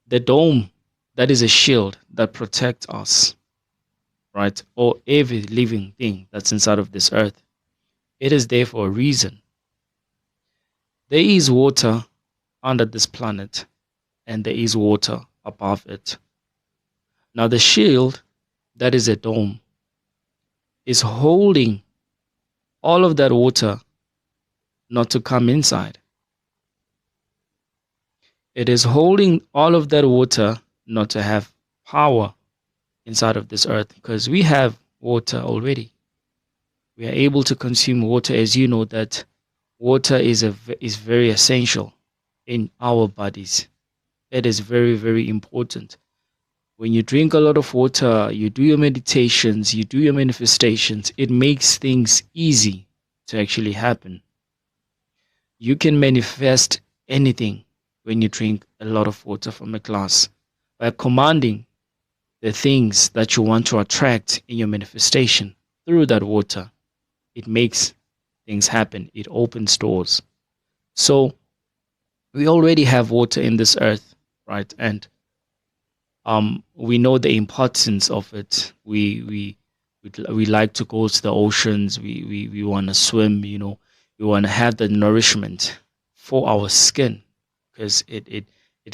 The dome, that is a shield that protects us, right? Or every living thing that's inside of this earth. It is there for a reason. There is water under this planet, and there is water above it. Now, the shield, that is a dome, is holding all of that water not to come inside. It is holding all of that water not to have power inside of this earth, because we have water already. We are able to consume water, as you know that water is very essential in our bodies. It is very, very important. When you drink a lot of water, you do your meditations, you do your manifestations, it makes things easy to actually happen. You can manifest anything when you drink a lot of water from a glass by commanding the things that you want to attract in your manifestation through that water. It makes things happen. It opens doors. So we already have water in this earth, right? And we know the importance of it. We like to go to the oceans. We want to swim. We want to have the nourishment for our skin, because it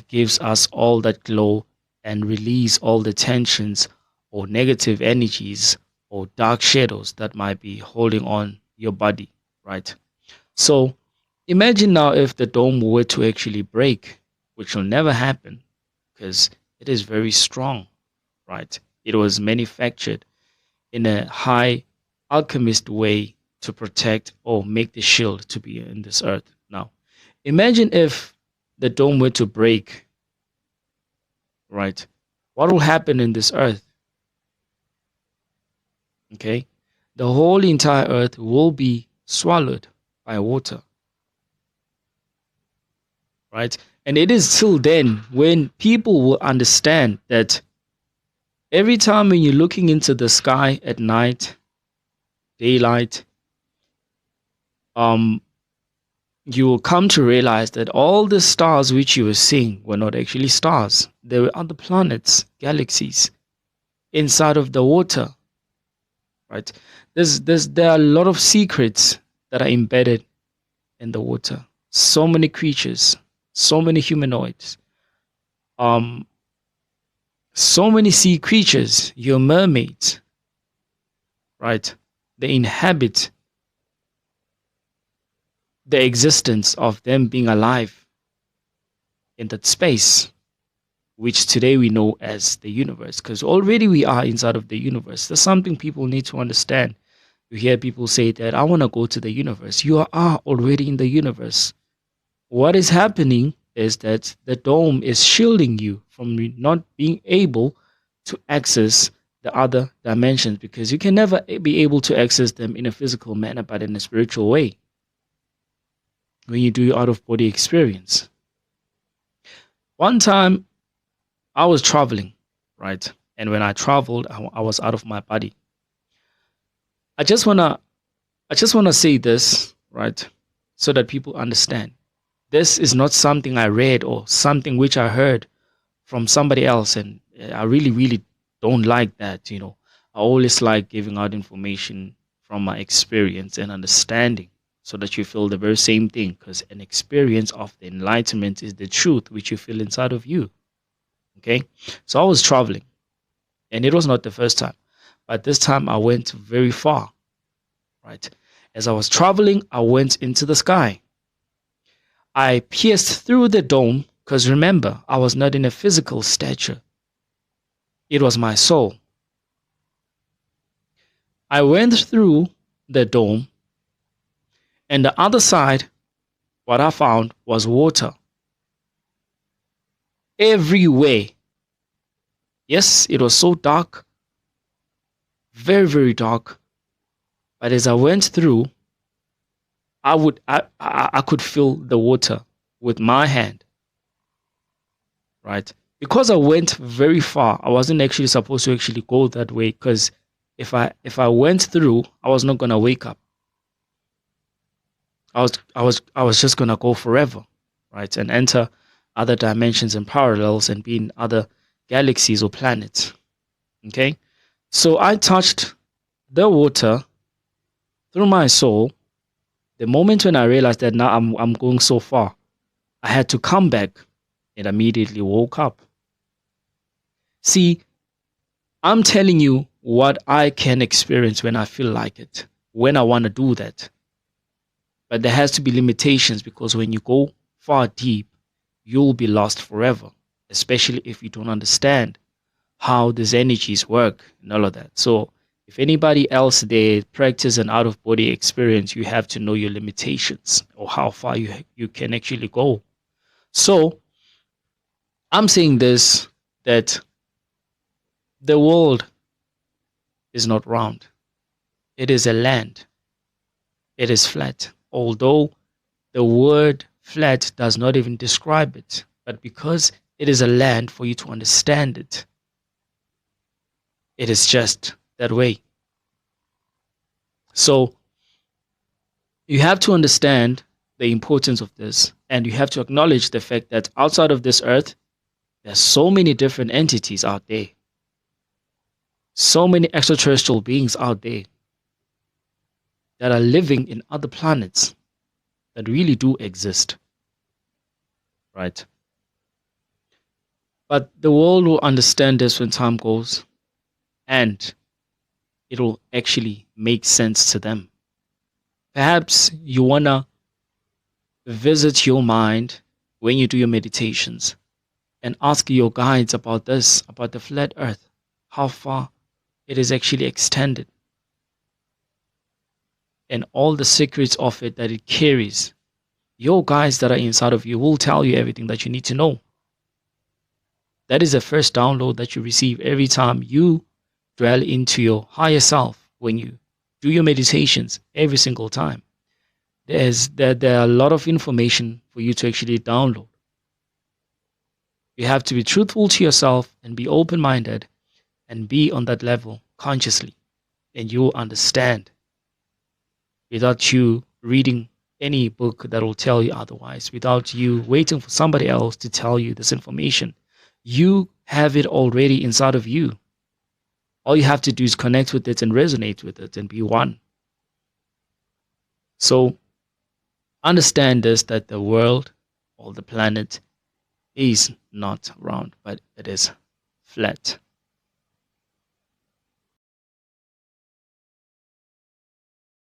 gives us all that glow and release all the tensions or negative energies or dark shadows that might be holding on your body, right? So imagine now if the dome were to actually break, which will never happen because it is very strong, right? It was manufactured in a high alchemist way to protect or make the shield to be in this earth. Now, imagine if the dome were to break, right? What will happen in this earth? Okay, the whole entire earth will be swallowed by water, right? And it is till then when people will understand that every time when you're looking into the sky at night, daylight, you will come to realize that all the stars which you were seeing were not actually stars. There were other planets, galaxies inside of the water, right? There are a lot of secrets that are embedded in the water. So many creatures, so many humanoids, um, so many sea creatures, your mermaids, right? They inhabit the existence of them being alive in that space, which today we know as the universe, because already we are inside of the universe. There's something people need to understand. You hear people say that I want to go to the universe. You are already in the universe. What is happening is that the dome is shielding you from not being able to access the other dimensions, because you can never be able to access them in a physical manner, but in a spiritual way when you do your out of body experience. One time I was traveling, right? And when I traveled, I was out of my body. I just wanna say this, right? So that people understand. This is not something I read or something which I heard from somebody else, and I really, really don't like that. I always like giving out information from my experience and understanding, so that you feel the very same thing, because an experience of the enlightenment is the truth which you feel inside of you. Okay, so I was traveling, and it was not the first time, but this time I went very far, right? As I was traveling, I went into the sky. I pierced through the dome, because remember, I was not in a physical stature. It was my soul. I went through the dome, and the other side, what I found was water. Everywhere. Yes, it was so dark, very, very dark. But as I went through, I could feel the water with my hand, right? Because I went very far, I wasn't actually supposed to actually go that way, because if I went through, I was not gonna wake up. I was just gonna go forever, right? And enter other dimensions and parallels and be in other galaxies or planets. Okay? So I touched the water through my soul. The moment when I realized that now I'm going so far, I had to come back and immediately woke up. See, I'm telling you what I can experience when I feel like it, when I want to do that. But there has to be limitations because when you go far deep, you'll be lost forever, especially if you don't understand how these energies work and all of that. So if anybody else they practice an out of body experience, you have to know your limitations or how far you can actually go. So I'm saying this that the world is not round. It is a land. It is flat. Although the word flat does not even describe it, but because it is a land for you to understand it, it is just that way. So you have to understand the importance of this, and you have to acknowledge the fact that outside of this earth, there's so many different entities out there, so many extraterrestrial beings out there that are living in other planets that really do exist, right? But the world will understand this when time goes, and it'll actually make sense to them. Perhaps you wanna visit your mind when you do your meditations and ask your guides about this, about the flat earth, how far it is actually extended, and all the secrets of it that it carries. Your guides that are inside of you will tell you everything that you need to know. That is the first download that you receive every time you dwell into your higher self when you do your meditations every single time. There are a lot of information for you to actually download. You have to be truthful to yourself and be open-minded and be on that level consciously, and you will understand without you reading any book that will tell you otherwise, without you waiting for somebody else to tell you this information. You have it already inside of you. All you have to do is connect with it and resonate with it and be one. So understand this, that the world or the planet is not round, but it is flat.